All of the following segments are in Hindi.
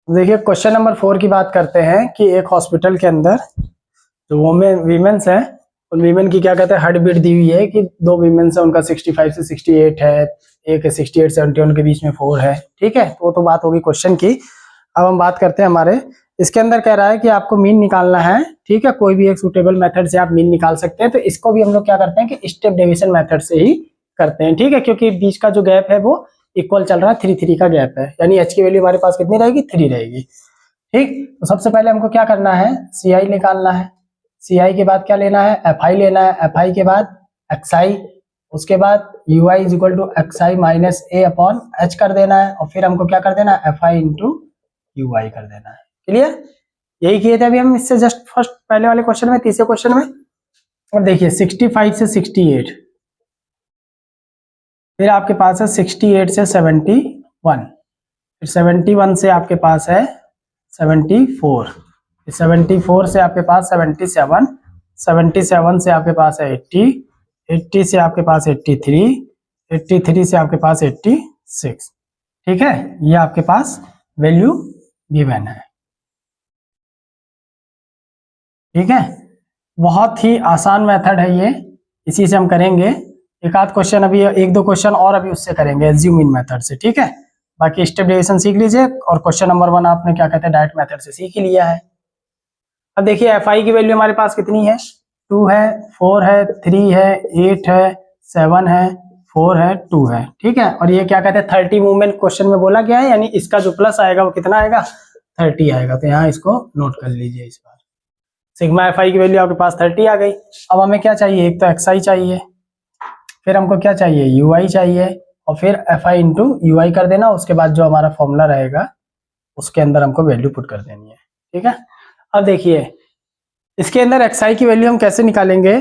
देखिए क्वेश्चन नंबर 4 की बात करते हैं कि एक हॉस्पिटल के अंदर जो वीमेंस हैं, उन वीमेन की क्या कहते हैं हार्ट बीट दी हुई है कि 2 वीमेंस है, उनका 65 से 68 है, एक 68 71 के बीच में 4 है। ठीक है, तो वो तो बात होगी क्वेश्चन की। अब हम बात करते हैं हमारे इसके अंदर कह रहा है कि आपको मीन निकालना है। ठीक है, कोई भी एक सुटेबल मेथड से आप मीन निकाल सकते हैं। तो इसको भी हम लोग क्या करते हैं कि स्टेप डेविएशन मेथड से ही करते हैं। ठीक है, क्योंकि बीच का जो गैप है वो इक्वल चल रहा है, 3 का गैप है, यानी एच की वैल्यू हमारे पास कितनी रहेगी, 3 रहेगी। ठीक, तो सबसे पहले हमको क्या करना है, सी आई निकालना है। सी आई के बाद क्या लेना है, एफ आई लेना है। एफ आई के बाद एक्स आई, उसके बाद U I is equal to X I minus A upon H कर देना है, और फिर हमको क्या कर देना है, एफ आई इंटू यू आई कर देना है। क्लियर, यही किए थे अभी हम इससे जस्ट फर्स्ट पहले वाले क्वेश्चन में, तीसरे क्वेश्चन में। और देखिए 65 से 68, फिर आपके पास है 68 से 71, फिर 71 से आपके पास है 74, 74 से आपके पास 77, 77 से आपके पास है 80, 80 से आपके पास 83, 83 से आपके पास 86। ठीक है, ये आपके पास वैल्यू गिवन है। ठीक है, बहुत ही आसान मेथड है ये, इसी से हम करेंगे। एक आध क्वेश्चन अभी, एक दो क्वेश्चन और अभी उससे करेंगे एज्यूम इन मेथड से। ठीक है, बाकी स्टेप डेविएशन सीख लीजिए, और क्वेश्चन नंबर 1 आपने क्या कहते हैं डायरेक्ट मेथड से सीख ही लिया है। अब देखिए एफ आई की वैल्यू हमारे पास कितनी है, 2 है, 4 है, 3 है, 8 है, 7 है, 4 है, 2 है। ठीक है, और ये क्या कहते हैं 30 मूवमेंट क्वेश्चन में बोला गया है, यानी इसका जो प्लस आएगा वो कितना आएगा, 30 आएगा। तो यहाँ इसको नोट कर लीजिए इस बार। सिग्मा एफ आई की वैल्यू आपके पास 30 आ गई। अब हमें क्या चाहिए, एक तो एक्स आई चाहिए, फिर हमको क्या चाहिए, यू आई चाहिए, और फिर एफ आई इंटू यू आई कर देना। उसके बाद जो हमारा फॉर्मूला रहेगा उसके अंदर हमको वैल्यू पुट कर देनी है। ठीक है, अब देखिए इसके अंदर एक्स आई की वैल्यू हम कैसे निकालेंगे।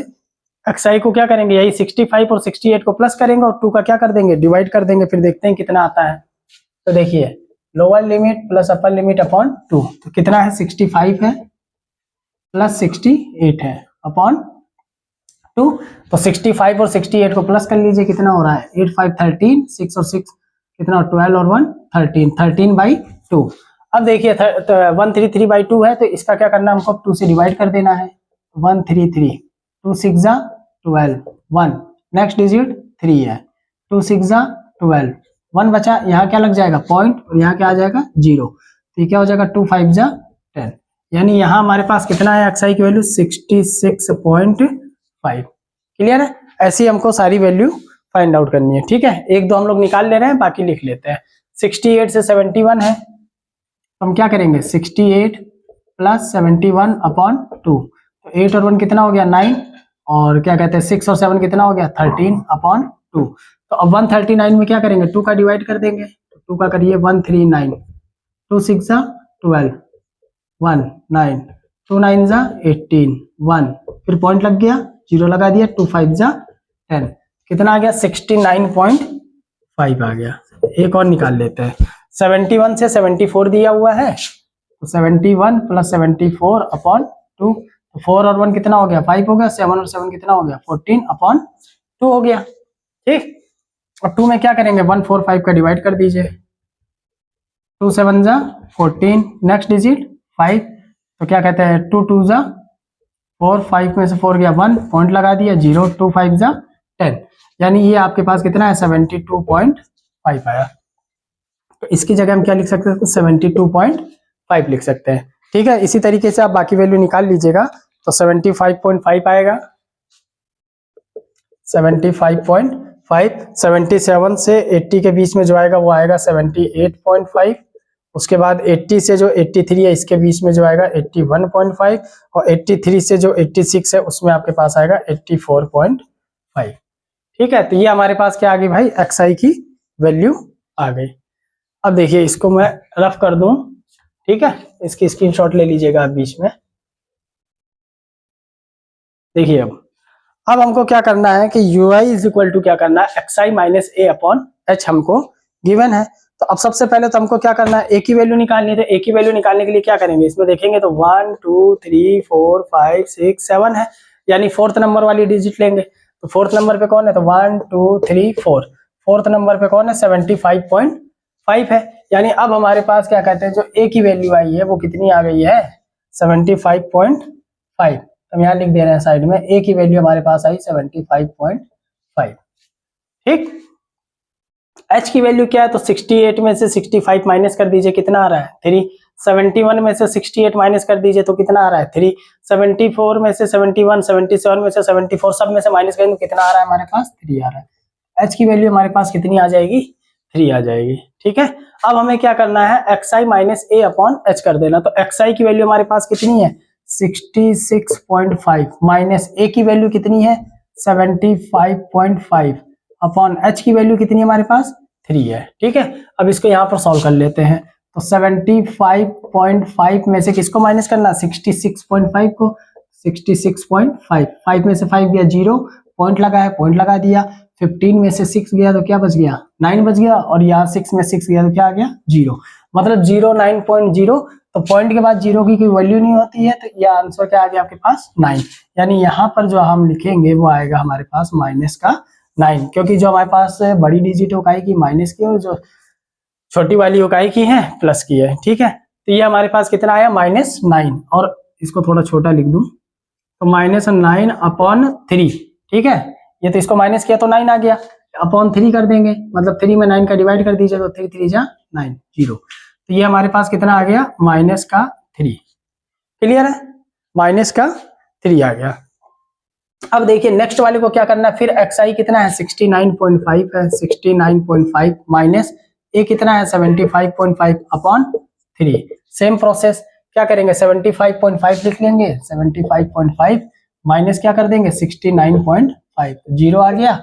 एक्स आई को क्या करेंगे, यही 65 और 68 को प्लस करेंगे, और 2 का क्या कर देंगे, डिवाइड कर देंगे, फिर देखते हैं कितना आता है। तो देखिए lower limit plus upper limit upon 2, तो कितना है, 65 है प्लस 68 है अपॉन 2। तो 65 और 68 को प्लस कर लीजिए, कितना हो रहा है, 8 5 13, 6 और 6 कितना, 12 और 1 13, 13/2। अब देखिए 133/2 है, तो इसका क्या करना है, हमको 2 से डिवाइड कर देना है। 133, 2 6 जा 12, 1 नेक्स्ट डिजिट 3 है, 2 6 जा 12, 1 बचा, यहाँ क्या लग जाएगा पॉइंट, और यहाँ क्या आ जाएगा 0, तो ये क्या हो जाएगा 2 5 जा 10, यानी यहाँ हमारे पास कितना है एक्स आई की वैल्यू 66.5। क्लियर है, ऐसी हमको सारी वैल्यू फाइंड आउट करनी है। ठीक है, एक दो हम लोग निकाल ले रहे हैं, बाकी लिख लेते हैं। 68 से 71 है, हम क्या करेंगे, 68 प्लस 71 अपॉन 2, तो 8 और 1 कितना हो गया 9, और क्या कहते हैं 6 और 7 कितना हो गया 13 अपॉन 2। तो अब 139 में क्या करेंगे, 2 का डिवाइड कर देंगे, तो 2 का करिए 139, 2 6 12, 1 9, 2 9 18, 1 फिर पॉइंट लग गया, 0 लगा दिया, 2 5 10, कितना आ गया 69.5 आ गया। एक और निकाल लेते हैं, 71 से 74 दिया हुआ है, तो 71 प्लस 74 अपॉन 2, तो 4 और 1 कितना हो गया 5 हो गया, 7 और 7 कितना हो गया 14 अपॉन 2 हो गया। ठीक, और 2 में क्या करेंगे 145 का डिवाइड कर दीजिए, 2 7 14, नेक्स्ट डिजिट 5, तो क्या कहते हैं 2 2 4, 5 में से 4 गया 1, पॉइंट लगा दिया 0, 2 5 10, यानी ये आपके पास कितना है 72.5 आया। तो इसकी जगह हम क्या लिख सकते हैं, 72.5 लिख सकते हैं। ठीक है, इसी तरीके से आप बाकी वैल्यू निकाल लीजिएगा, तो 75.5 आएगा, 75.5, 77 से 80 के बीच में जो आएगा वो आएगा 78.5, उसके बाद 80 से जो 83 है इसके बीच में जो आएगा 81.5, और 83 से जो 86 है उसमें आपके पास आएगा 84.5। ठीक है, तो ये हमारे पास क्या आ गई भाई, एक्स आई की वैल्यू आ गई। अब देखिए इसको मैं रफ कर दूं, ठीक है, इसकी स्क्रीनशॉट ले लीजिएगा आप बीच में। देखिए अब हमको क्या करना है कि U I is equal to क्या करना है, X I minus A upon H हमको गिवन है। तो अब सबसे पहले तो हमको क्या करना है, ए की वैल्यू निकालनी है। तो ए की वैल्यू निकालने के लिए क्या करेंगे, इसमें देखेंगे तो 1 2 3 4 5 6 7 है, यानी 4th नंबर वाली डिजिट लेंगे। तो 4th नंबर पे कौन है, तो 1 2 3 4, 4th नंबर पे कौन है 75.5 5 है। यानी अब हमारे पास क्या कहते हैं, जो ए की वैल्यू आई है वो कितनी आ गई है, 75.5। हम यहाँ लिख दे रहे हैं साइड में, ए की वैल्यू हमारे पास आई 75.5। ठीक, एच की वैल्यू क्या है, तो 68 में से 65 माइनस कर दीजिए, कितना आ रहा है 3। 71 में से 68 माइनस कर दीजिए तो कितना आ रहा है 3। 74 में से 71, 77 में से 74, सब में से माइनस करेंगे तो कितना आ रहा है हमारे पास 3 आ रहा है। एच की वैल्यू हमारे पास कितनी आ जाएगी, 3 आ जाएगी। ठीक है, अब हमें क्या करना है, xi minus A upon H कर देना। तो xi की वैल्यू हमारे पास कितनी है 66.5 माइनस ए की वैल्यू कितनी है 75.5 अपॉन एच की वैल्यू कितनी है हमारे पास 3 है। ठीक है, अब इसको यहाँ पर सॉल्व कर लेते हैं। तो 75.5 में से किसको माइनस करना, 66.5 को। 66.5, 5 में से 5 गया 0, पॉइंट लगा है, पॉइंट लगा दिया। 15 में से 6 गया तो क्या बच गया 9 बच गया, और यहाँ 6 में 6 गया तो क्या आ गया 0, मतलब 0 9.0। तो पॉइंट के बाद 0 की कोई वैल्यू नहीं होती है, तो यह आंसर क्या आ गया आपके पास 9। यानी यहाँ पर जो हम लिखेंगे वो आएगा हमारे पास माइनस का 9, क्योंकि जो हमारे पास बड़ी डिजिट इकाई की माइनस की और जो छोटी वाली इकाई की है प्लस की है। ठीक है, तो ये हमारे पास कितना आया -9, और इसको थोड़ा छोटा लिख दूं तो -9 अपॉन 3। ठीक है, ये तो इसको माइनस किया तो 9 आ गया, अपॉन 3 कर देंगे, मतलब 3 में 9 का डिवाइड कर दीजिए तो 3 3 जा 9 0। तो ये हमारे पास कितना आ गया -3। क्लियर है, -3 आ गया। अब देखिए नेक्स्ट वाले को क्या करना है, फिर xi कितना है 69.5 है, 69.5 माइनस ए कितना है 75.5 अपॉन 3। सेम प्रोसेस क्या करेंगे, 75.5 लिख लेंगे, 75.5 माइनस क्या कर देंगे 69.5, 0 आ गया।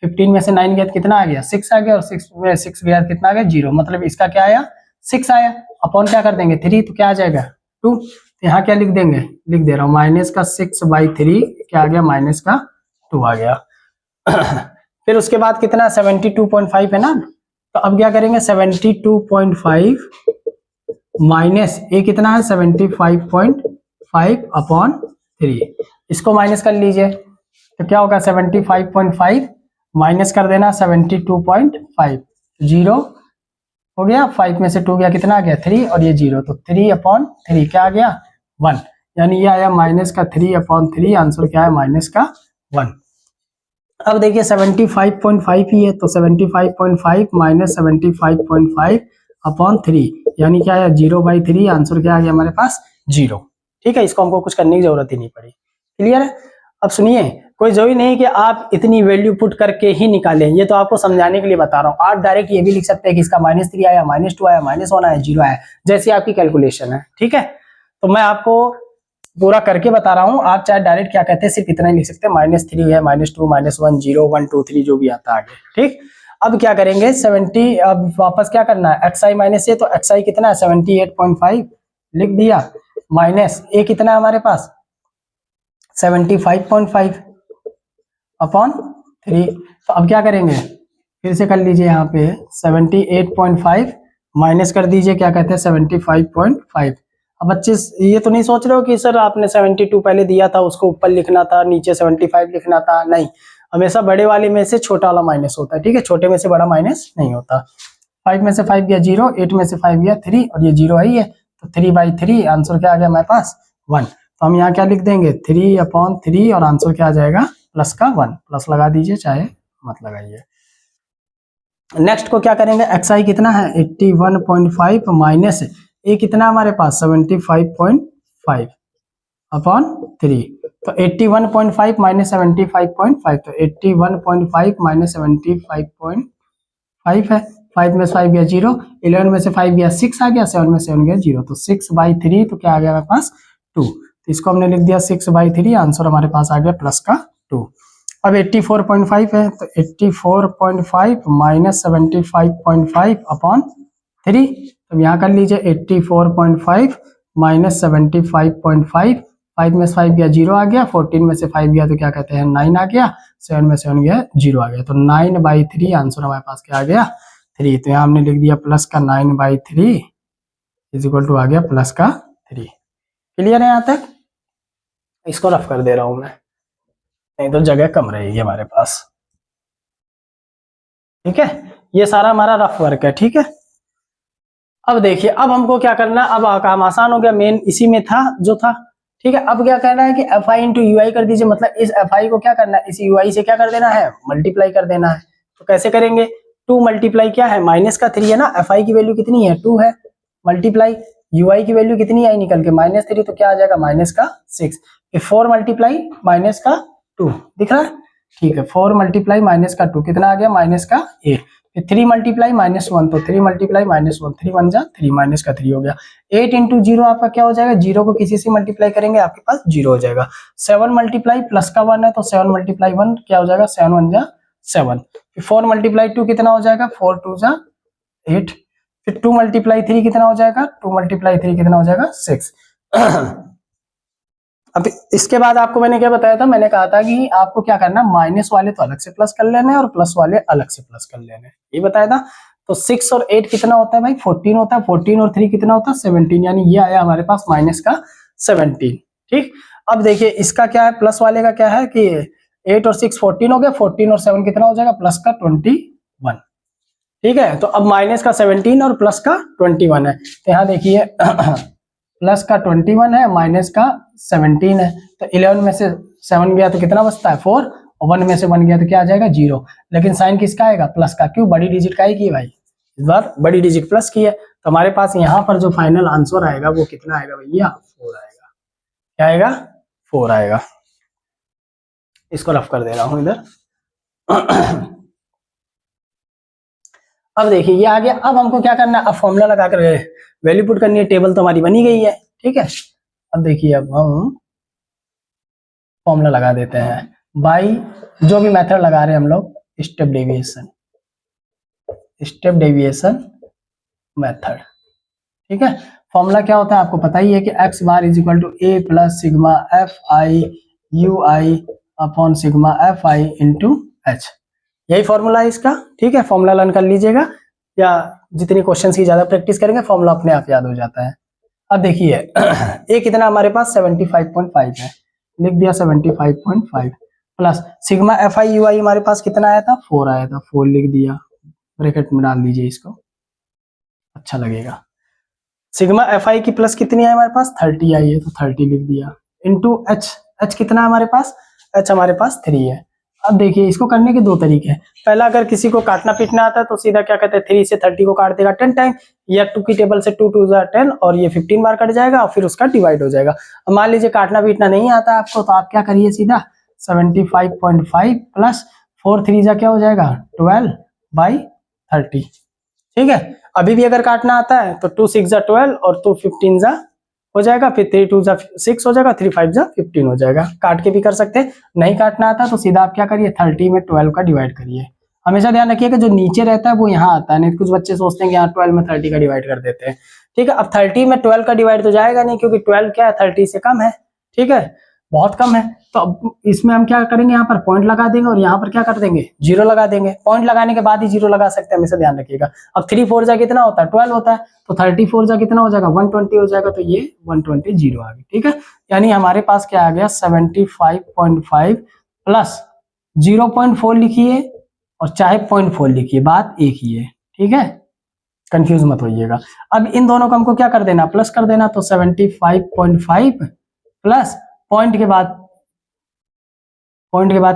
15 में से 9 गया तो कितना आ गया 6 आ गया, और 6 में 6 गया कितना आ गया 0, मतलब इसका क्या आया 6 आया। अपॉन क्या कर देंगे 3, तो क्या आ जाएगा 2। यहाँ क्या लिख देंगे, लिख दे रहा हूँ माइनस का 6/3 क्या आ गया -2 आ गया। फिर उसके बाद कितना 72.5 है ना, तो अब क्या करेंगे 72.5 माइनस ए कितना है 75.5 अपॉन 3, इसको माइनस कर लीजिए तो क्या होगा 75.5 माइनस कर देना 72.5, 0 हो गया, 5 में से 2 गया कितना आ गया 3, और ये 0, तो 3 अपॉन 3 क्या आ गया 1, यानी ये आया -3 अपॉन 3, आंसर क्या है -1। अब देखिए 75.5 ही है, तो 75.5 माइनस 75.5 अपॉन 3, यानी क्या आया 0/3, आंसर क्या आ गया हमारे पास 0। ठीक है, इसको हमको कुछ करने की जरूरत ही नहीं पड़ी। क्लियर है, अब सुनिए, कोई जरूरी नहीं कि आप इतनी वैल्यू पुट करके ही निकालें, ये तो आपको समझाने के लिए बता रहा हूँ। आप डायरेक्ट ये भी लिख सकते हैं कि इसका -3 आया, -2 आया, -1 आया, 0 आया, जैसी आपकी कैलकुलेशन है। ठीक है, तो मैं आपको पूरा करके बता रहा हूँ, आप चाहे डायरेक्ट क्या कहते हैं सिर्फ इतना ही लिख सकते हैं, -3 है, -2, -1, 0, 1, 2, 3 जो भी आता है आगे। ठीक, अब क्या करेंगे 70, अब वापस क्या करना है xi माइनस ए, तो xi कितना है 78.5 लिख दिया, माइनस ए कितना है हमारे पास 75.5 अपॉन 3। तो अब क्या करेंगे, फिर से कर लीजिए, यहाँ पे 78.5 माइनस कर दीजिए क्या कहते हैं 75.5। अब बच्चे ये तो नहीं सोच रहे हो कि सर आपने 72 पहले दिया था, उसको ऊपर लिखना था, नीचे 75 लिखना था, नहीं, हमेशा बड़े वाले में से छोटा वाला माइनस होता है। ठीक है, छोटे में से बड़ा माइनस नहीं होता। 5 में से 5 गया 0, 8 में से 5 गया 3, और ये 0 ही है, तो 3/3, आंसर क्या आ गया हमारे पास 1। तो हम यहाँ क्या लिख देंगे 3/3, और आंसर क्या आ जाएगा प्लस का 1, प्लस लगा दीजिए चाहे मत लगाइए। नेक्स्ट को क्या करेंगे, xi कितना है 81.5 माइनस ए कितना हमारे पास 75.5 अपॉन 3। तो 81.5 माइनस 75.5, तो 81.5 माइनस 75.5 है। 5 में से 5 गया 0, 11 में से 5 गया 6 आ गया, 7 में 7 गया 0, तो 6/3, तो क्या आ गया हमारे पास 2। तो इसको हमने लिख दिया 6/3, आंसर हमारे पास आ गया प्लस का 2। अब 84.5 है, तो 84.5 माइनस 75.5 अपॉन 3, तो यहाँ कर लीजिए 84.5 माइनस 75.5, 5 में से 5 गया 0 आ गया, 14 में से 5 गया तो क्या कहते हैं 9 आ गया, 7 में 7 गया 0 आ गया, तो 9/3, आंसर हमारे पास क्या आ गया 3। तो यहाँ हमने लिख दिया प्लस का 9/3 इज इक्वल टू आ गया प्लस का 3। क्लियर है यहाँ तक, इसको रफ कर दे रहा हूं मैं, नहीं तो जगह कम रहेगी हमारे पास। ठीक है, ये सारा हमारा रफ वर्क है। ठीक है, अब देखिए, अब हमको क्या करना है, अब काम आसान हो गया, मेन इसी में था जो था, ठीक है। अब क्या करना है कि एफ आई इंटू यू आई कर दीजिए, मतलब इस एफ आई को क्या करना है, इस यू आई से क्या कर देना है, मल्टीप्लाई कर देना है। तो कैसे करेंगे, 2 मल्टीप्लाई क्या है, माइनस का 3 है ना, एफ आई की वैल्यू कितनी है 2 है, मल्टीप्लाई यू आई की वैल्यू कितनी आई निकल के -3, तो क्या आ जाएगा -6, फिर 4 मल्टीप्लाई -2 दिख रहा है, ठीक है, 4 मल्टीप्लाई -2 कितना आ गया -8, फिर 3 मल्टीप्लाई -1, तो 3 मल्टीप्लाई -1, 3 1 जा 3 -3 हो गया। 8 इंटू 0 आपका क्या हो जाएगा, 0 को किसी से मल्टीप्लाई करेंगे आपके पास 0 हो जाएगा। 7 मल्टीप्लाई प्लस का 1 है, तो 7 मल्टीप्लाई 1 क्या हो जाएगा, 7 1 जा 7, फिर 4 मल्टीप्लाई 2 कितना हो जाएगा, 4 2 जा 8, फिर 2 मल्टीप्लाई 3 कितना हो जाएगा, 2 मल्टीप्लाई 3 कितना हो जाएगा 6। अब इसके बाद आपको मैंने क्या बताया था, मैंने कहा था कि आपको क्या करना, माइनस वाले तो अलग से प्लस कर लेने और प्लस वाले अलग से प्लस कर लेने, ये बताया था। तो 6 और 8 कितना होता है भाई, 14 होता है, 14 और 3 कितना होता है 17, यानी ये आया हमारे पास -17, ठीक। अब देखिए इसका क्या है, प्लस वाले का क्या है कि 8 और 6 14 हो गया, 14 और 7 कितना हो जाएगा, प्लस का 21, ठीक है। तो अब -17 और प्लस का 21 है, तो यहाँ देखिए प्लस का 21 है, माइनस का 17 है, तो 11 में से 7 गया तो कितना बचता है 4, और 1 में से 1 गया तो क्या आ जाएगा 0, लेकिन साइन किसका आएगा, प्लस का, क्यों, बड़ी डिजिट का ही की भाई, इस बार बड़ी डिजिट प्लस की है, तो हमारे पास यहाँ पर जो फाइनल आंसर आएगा वो कितना आएगा भैया, 4 आएगा, क्या आएगा 4 आएगा। इसको रफ कर दे रहा हूं इधर। अब देखिए ये आ गया, अब हमको क्या करना है, अब फॉर्मूला लगा कर वैल्यू पुट करनी है, टेबल तो हमारी बनी गई है, ठीक है। अब देखिए अब हम फॉर्मूला लगा देते हैं, बाई जो भी मेथड लगा रहे हैं हम लोग, स्टेप डेविएशन मेथड, ठीक है। फॉर्मूला क्या होता है आपको पता ही है कि x bar is equal to a plus sigma F I U I upon sigma F I into H, यही फॉर्मूला है इसका, ठीक है। फॉर्मूला लर्न कर लीजिएगा, या जितनी क्वेश्चंस की ज्यादा प्रैक्टिस करेंगे फॉर्मूला अपने आप याद हो जाता है। अब देखिए ए कितना हमारे पास 75.5 है, लिख दिया 75.5 plus sigma F I U I हमारे पास कितना आया था 4 आया था, 4 लिख दिया, ब्रैकेट में डाल दीजिए इसको, अच्छा लगेगा। सिग्मा एफ आई की प्लस कितनी है हमारे पास 30 आई है, तो 30 लिख दिया, इंटू एच, एच कितना है हमारे पास, एच हमारे पास 3 है। अब देखिए इसको करने के 2 तरीके हैं, पहला अगर किसी को काटना पीटना आता है तो सीधा क्या कहते हैं 3 से 30 को काट देगा 10 टाइम, या 2 की टेबल से 2 2 10 और ये 15 बार कट जाएगा और फिर उसका डिवाइड हो जाएगा। अब मान लीजिए काटना पीटना नहीं आता आपको, तो आप क्या करिए सीधा 75.5 प्लस 4 3 जा क्या हो जाएगा 12/30, ठीक है। अभी भी अगर काटना आता है तो 2 6 जा 12 और 2 15 जा हो जाएगा, फिर 3 2 जा 6 हो जाएगा, 3 5 जा 15 हो जाएगा, काट के भी कर सकते हैं। नहीं काटना आता तो सीधा आप क्या करिए 30 में 12 का डिवाइड करिए। हमेशा ध्यान रखिए कि जो नीचे रहता है वो यहाँ आता है, नहीं कुछ बच्चे सोचते हैं कि यहाँ 12 में 30 का डिवाइड कर देते हैं, ठीक है। अब 30 में 12 का डिवाइड तो जाएगा नहीं, क्योंकि 12 क्या है 30 से कम है, ठीक है, बहुत कम है। तो अब इसमें हम क्या करेंगे, यहाँ पर पॉइंट लगा देंगे और यहाँ पर क्या कर देंगे 0 लगा देंगे, पॉइंट लगाने के बाद ही 0 लगा सकते हैं, हमेशा ध्यान रखिएगा। अब 3 4 जा कितना होता है 12 होता है, तो 34 जा कितना हो जाएगा 120 हो जाएगा, तो ये 120 0 आ गया, ठीक है। यानी हमारे पास क्या आ गया 75.5 प्लस 0.4 लिखिए और चाहे 0.4 लिखिए, बात एक ही है, ठीक है, कंफ्यूज मत होइएगा। अब इन दोनों को हमको क्या कर देना, प्लस कर देना, तो 75.5 प्लस पॉइंट के बाद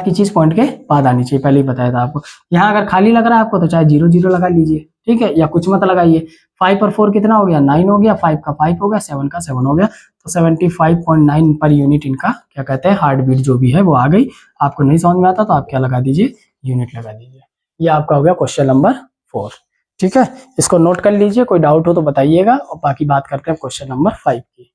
की चीज पॉइंट के बाद आनी चाहिए, पहले ही बताया था आपको। यहाँ अगर खाली लग रहा है आपको तो चाहे 0 0 लगा लीजिए, ठीक है, या कुछ मत लगाइए। 5 और 4 कितना हो गया 9 हो गया, 5 का 5 हो गया, 7 का 7 हो गया, तो 75.9 पर यूनिट इनका क्या कहते हैं हार्ट बीट जो भी है वो आ गई। आपको नहीं समझ में आता तो आप क्या लगा दीजिए यूनिट लगा दीजिए। ये आपका हो गया क्वेश्चन नंबर 4, ठीक है। इसको नोट कर लीजिए, कोई डाउट हो तो बताइएगा, और बाकी बात करते हैं क्वेश्चन नंबर 5 की।